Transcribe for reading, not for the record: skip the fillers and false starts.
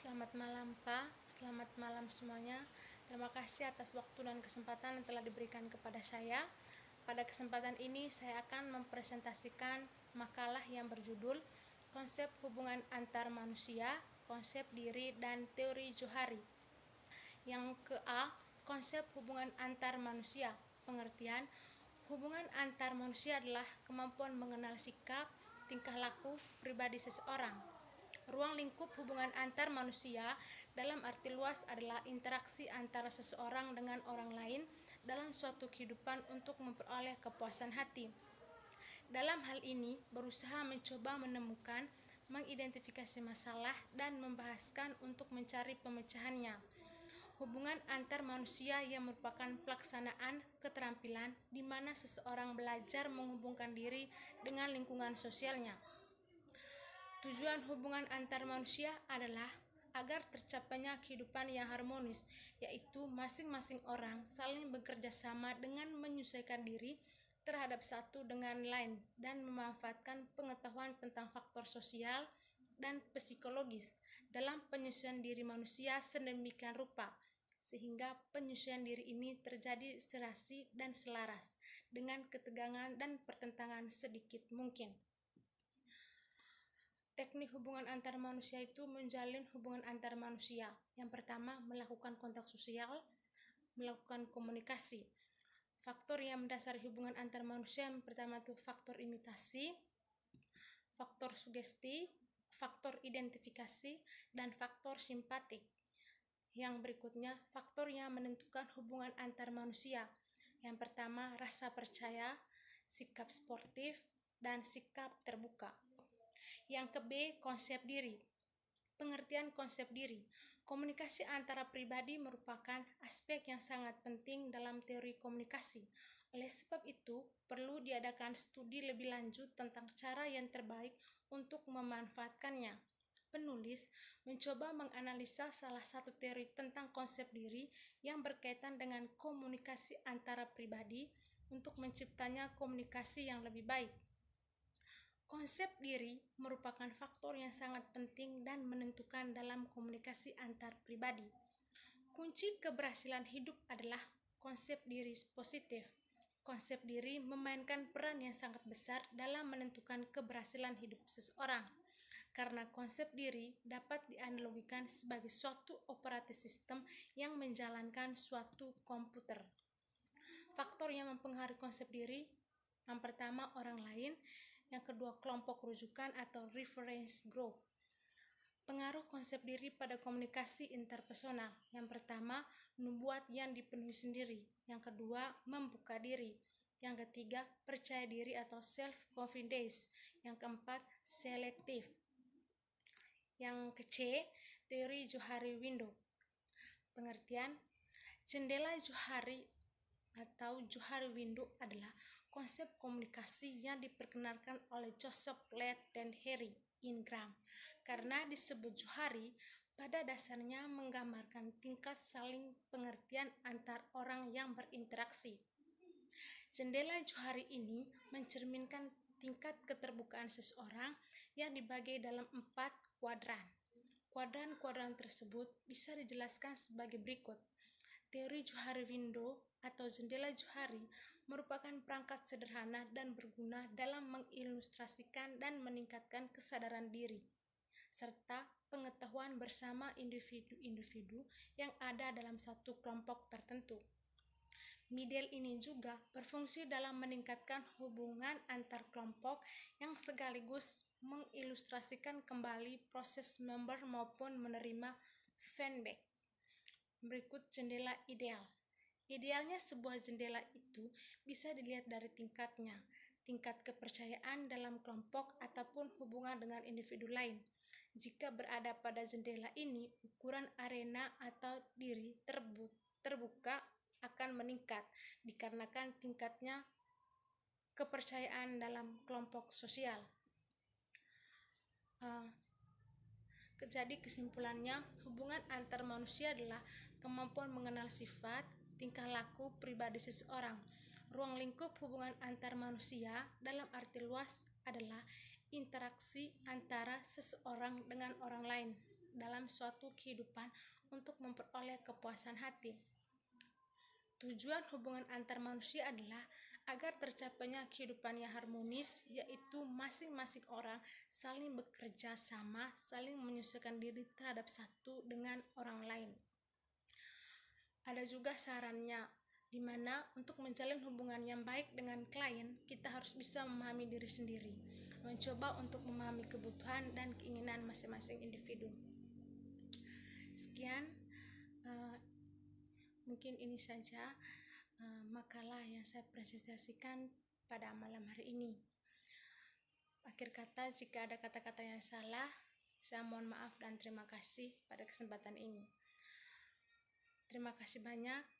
Selamat malam Pak, selamat malam semuanya. Terima kasih atas waktu dan kesempatan yang telah diberikan kepada saya. Pada kesempatan ini saya akan mempresentasikan makalah yang berjudul Konsep Hubungan Antar Manusia, Konsep Diri dan Teori Johari. Yang ke-A, konsep hubungan antar manusia. Pengertian, hubungan antar manusia adalah kemampuan mengenal sikap, tingkah laku, pribadi seseorang. Ruang lingkup hubungan antar manusia dalam arti luas adalah interaksi antara seseorang dengan orang lain dalam suatu kehidupan untuk memperoleh kepuasan hati. Dalam hal ini, berusaha mencoba menemukan, mengidentifikasi masalah, dan membahaskan untuk mencari pemecahannya. Hubungan antar manusia yang merupakan pelaksanaan keterampilan di mana seseorang belajar menghubungkan diri dengan lingkungan sosialnya. Tujuan hubungan antar manusia adalah agar tercapainya kehidupan yang harmonis, yaitu masing-masing orang saling bekerja sama dengan menyesuaikan diri terhadap satu dengan lain dan memanfaatkan pengetahuan tentang faktor sosial dan psikologis dalam penyesuaian diri manusia sedemikian rupa sehingga penyesuaian diri ini terjadi serasi dan selaras dengan ketegangan dan pertentangan sedikit mungkin. Teknik hubungan antar manusia itu menjalin hubungan antar manusia. Yang pertama, melakukan kontak sosial, melakukan komunikasi. Faktor yang mendasari hubungan antar manusia yang pertama itu faktor imitasi, faktor sugesti, faktor identifikasi, dan faktor simpatik. Yang berikutnya, faktor yang menentukan hubungan antar manusia. Yang pertama, rasa percaya, sikap sportif, dan sikap terbuka. Yang ke-B, konsep diri. Pengertian konsep diri. Komunikasi antara pribadi merupakan aspek yang sangat penting dalam teori komunikasi. Oleh sebab itu, perlu diadakan studi lebih lanjut tentang cara yang terbaik untuk memanfaatkannya. Penulis mencoba menganalisa salah satu teori tentang konsep diri yang berkaitan dengan komunikasi antara pribadi untuk menciptanya komunikasi yang lebih baik. Konsep diri merupakan faktor yang sangat penting dan menentukan dalam komunikasi antar pribadi. Kunci keberhasilan hidup adalah konsep diri positif. Konsep diri memainkan peran yang sangat besar dalam menentukan keberhasilan hidup seseorang, karena konsep diri dapat dianalogikan sebagai suatu operating system yang menjalankan suatu komputer. Faktor yang mempengaruhi konsep diri, yang pertama orang lain, yang kedua kelompok rujukan atau reference group. Pengaruh konsep diri pada komunikasi interpersonal. Yang pertama, membuat yang dipenuhi sendiri. Yang kedua, membuka diri. Yang ketiga, percaya diri atau self-confidence. Yang keempat, selektif. Yang ke-C, teori Johari window. Pengertian, jendela Johari atau Johari window adalah konsep komunikasi yang diperkenalkan oleh Joseph Lett dan Harry Ingram. Karena disebut Johari, pada dasarnya menggambarkan tingkat saling pengertian antar orang yang berinteraksi. Jendela Johari ini mencerminkan tingkat keterbukaan seseorang yang dibagi dalam 4 kuadran. Kuadran-kuadran tersebut bisa dijelaskan sebagai berikut. Teori Johari window atau jendela Johari merupakan perangkat sederhana dan berguna dalam mengilustrasikan dan meningkatkan kesadaran diri serta pengetahuan bersama individu-individu yang ada dalam satu kelompok tertentu. Model ini juga berfungsi dalam meningkatkan hubungan antar kelompok yang sekaligus mengilustrasikan kembali proses member maupun menerima feedback. Berikut jendela ideal. Idealnya sebuah jendela itu bisa dilihat dari tingkatnya, tingkat kepercayaan dalam kelompok ataupun hubungan dengan individu lain. Jika berada pada jendela ini, ukuran arena atau diri terbuka akan meningkat dikarenakan tingkatnya kepercayaan dalam kelompok sosial. Jadi kesimpulannya, hubungan antar manusia adalah kemampuan mengenal sifat, tingkah laku pribadi seseorang. Ruang lingkup hubungan antar manusia dalam arti luas adalah interaksi antara seseorang dengan orang lain dalam suatu kehidupan untuk memperoleh kepuasan hati. Tujuan hubungan antar manusia adalah agar tercapainya kehidupan yang harmonis, yaitu masing-masing orang saling bekerja sama, saling menyesuaikan diri terhadap satu dengan orang lain. Ada juga sarannya, di mana untuk menjalin hubungan yang baik dengan klien, kita harus bisa memahami diri sendiri, mencoba untuk memahami kebutuhan dan keinginan masing-masing individu. Sekian, mungkin ini saja makalah yang saya presentasikan pada malam hari ini. Akhir kata, jika ada kata-kata yang salah, saya mohon maaf dan terima kasih pada kesempatan ini. Terima kasih banyak.